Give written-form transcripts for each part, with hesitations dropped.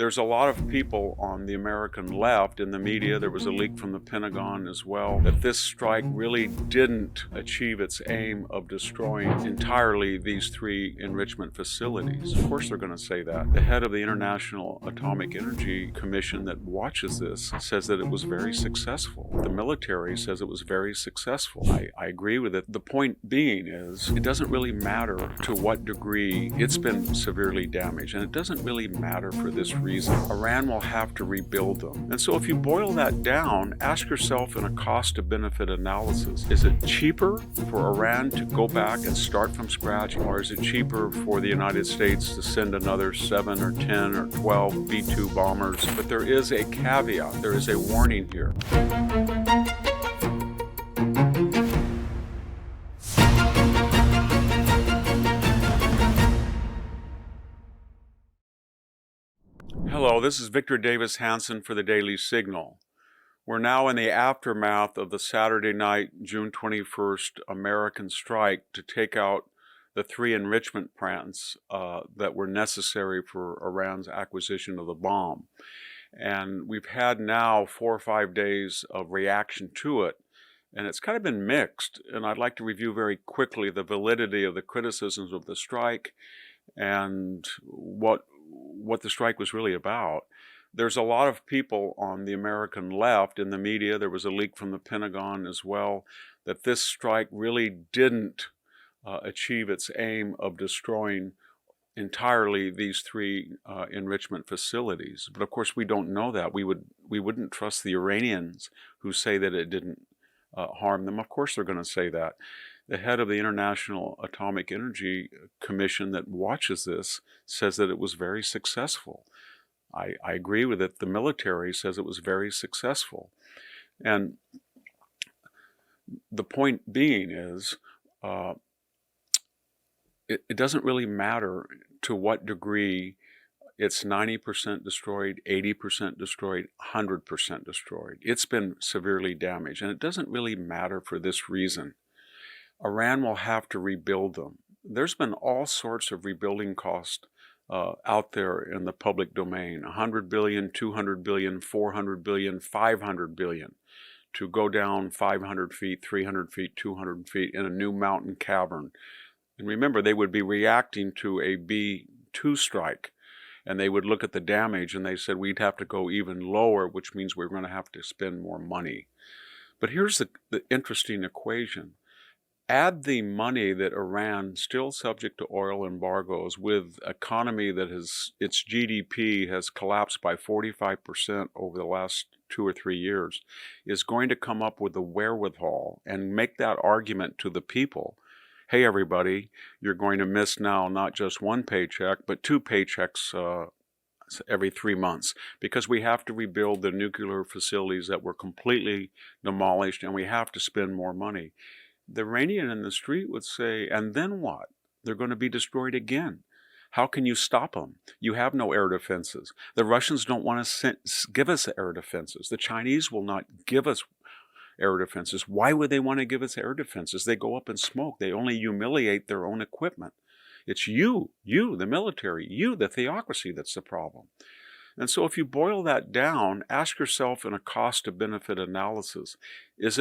There's a lot of people on the American left in the media, there was a leak from the Pentagon as well, that this strike really didn't achieve its aim of destroying entirely these three enrichment facilities. Of course they're going to say that. The head of the International Atomic Energy Commission that watches this says that it was very successful. The military says it was very successful. I agree with it. The point being is, it doesn't really matter to what degree it's been severely damaged, and it doesn't really matter for this reason. Iran will have to rebuild them. And so if you boil that down, ask yourself in a cost to benefit analysis, is it cheaper for Iran to go back and start from scratch, or is it cheaper for the United States to send another 7 or 10 or 12 B-2 bombers? But there is a caveat, there is a warning here. Hello, this is Victor Davis Hanson for the Daily Signal. We're now in the aftermath of the Saturday night, June 21st American strike to take out the three enrichment plants that were necessary for Iran's acquisition of the bomb. And we've had now 4 or 5 days of reaction to it, and it's kind of been mixed. And I'd like to review very quickly the validity of the criticisms of the strike and what the strike was really about. There's a lot of people on the American left in the media, there was a leak from the Pentagon as well, that this strike really didn't achieve its aim of destroying entirely these three enrichment facilities. But of course we don't know that. We wouldn't trust the Iranians who say that it didn't harm them. Of course they're going to say that. The head of the International Atomic Energy Commission that watches this says that it was very successful. I agree with it. The military says it was very successful. And the point being is, it doesn't really matter to what degree it's 90% destroyed, 80% destroyed, 100% destroyed. It's been severely damaged, and it doesn't really matter for this reason. Iran will have to rebuild them. There's been all sorts of rebuilding costs out there in the public domain, 100 billion, 200 billion, 400 billion, 500 billion, to go down 500 feet, 300 feet, 200 feet in a new mountain cavern. And remember, they would be reacting to a B-2 strike, and they would look at the damage and they said we'd have to go even lower, which means we're going to have to spend more money. But here's the interesting equation. Add the money that Iran, still subject to oil embargoes, with economy that its GDP has collapsed by 45% over the last 2 or 3 years, is going to come up with the wherewithal and make that argument to the people. Hey everybody, you're going to miss now not just one paycheck, but 2 paychecks every 3 months, because we have to rebuild the nuclear facilities that were completely demolished, and we have to spend more money. The Iranian in the street would say, and then what? They're going to be destroyed again. How can you stop them? You have no air defenses. The Russians don't want to give us air defenses. The Chinese will not give us air defenses. Why would they want to give us air defenses? They go up in smoke. They only humiliate their own equipment. It's you, the military, the theocracy that's the problem. And so if you boil that down, ask yourself in a cost to benefit analysis, is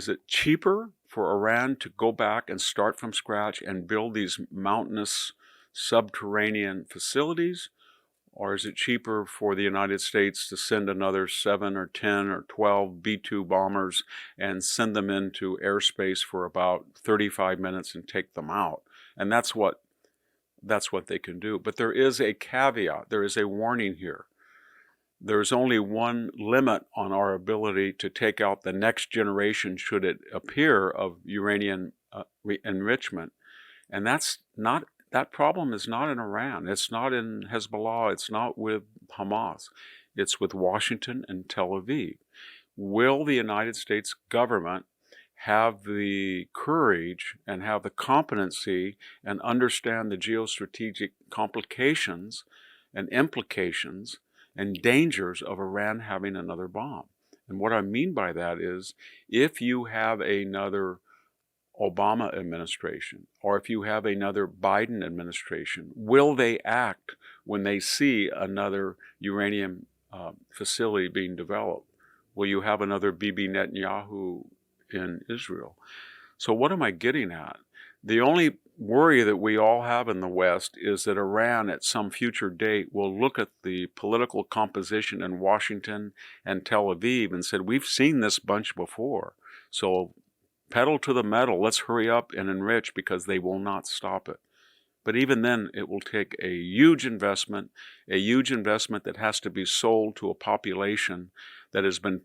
it cheaper for Iran to go back and start from scratch and build these mountainous subterranean facilities? Or is it cheaper for the United States to send another 7 or 10 or 12 B-2 bombers and send them into airspace for about 35 minutes and take them out? And that's what they can do. But there is a caveat, there is a warning here. There's only one limit on our ability to take out the next generation, should it appear, of uranium enrichment. And that problem is not in Iran. It's not in Hezbollah. It's not with Hamas. It's with Washington and Tel Aviv. Will the United States government have the courage and have the competency and understand the geostrategic complications and implications and dangers of Iran having another bomb? And what I mean by that is, if you have another Obama administration, or if you have another Biden administration, will they act when they see another uranium facility being developed? Will you have another Bibi Netanyahu in Israel? So what am I getting at? The only worry that we all have in the West is that Iran at some future date will look at the political composition in Washington and Tel Aviv and said, we've seen this bunch before, so pedal to the metal, let's hurry up and enrich, because they will not stop it. But even then, it will take a huge investment that has to be sold to a population that has been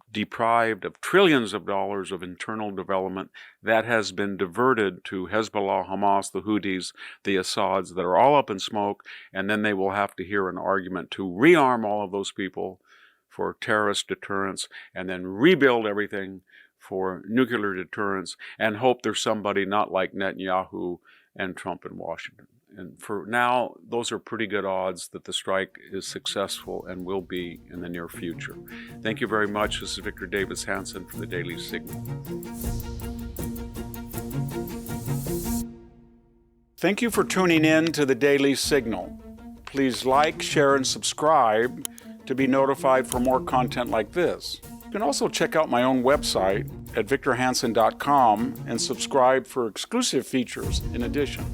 deprived of trillions of dollars of internal development, that has been diverted to Hezbollah, Hamas, the Houthis, the Assads, that are all up in smoke, and then they will have to hear an argument to rearm all of those people for terrorist deterrence, and then rebuild everything for nuclear deterrence, and hope there's somebody not like Netanyahu and Trump in Washington. And for now, those are pretty good odds that the strike is successful and will be in the near future. Thank you very much. This is Victor Davis Hanson for the Daily Signal. Thank you for tuning in to the Daily Signal. Please like, share, and subscribe to be notified for more content like this. You can also check out my own website at victorhanson.com and subscribe for exclusive features in addition.